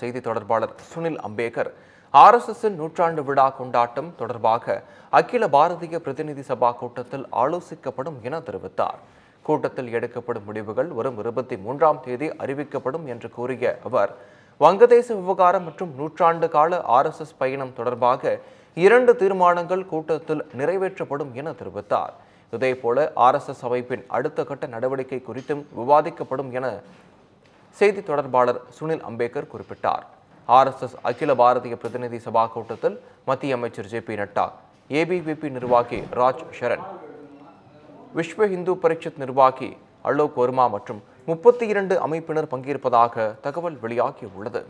செய்தி தொடர்பாளர் சுனில் அம்பேகர் RSSின் நூற்றாண்டு விழா கொண்டாட்டம் தொடர்பாக அகில பாரதிய பிரதிநிதி சபா கூட்டத்தில் ஆலோசிக்கப்படும் என தெரிவித்தார். கூட்டத்தில் எடுக்கப்படும் முடிவுகள் வரும் 23ஆம் தேதி அறிவிக்கப்படும் என்று கூறிய அவர், வங்கதேச விவகாரம் மற்றும் நூற்றாண்டு கால RSS பயணம் தொடர்பாக 2 தீர்மானங்கள் கூட்டத்தில் நிறைவேற்றப்படும் என தெரிவித்தார். இதேபோல RSS அமைப்பின் அடுத்த கட்ட நடவடிக்கை குறித்தும் விவாதிக்கப்படும் என செய்தி தொடர்பாளர் சுனில் அம்பேகர் குறிப்பிட்டார். RSS அகில பாரதிய பிரதிநிதி சபா கூட்டத்தில் மத்திய அமைச்சர் JP நட்டா, ABVP நிர்வாகி ராஜ் ஷரன், விஸ்வ இந்து பரிஷத் நிர்வாகி அலோக் வர்மா மற்றும் 32 அமைப்பினர் பங்கேற்பதாக தகவல் வெளியாகியுள்ளது.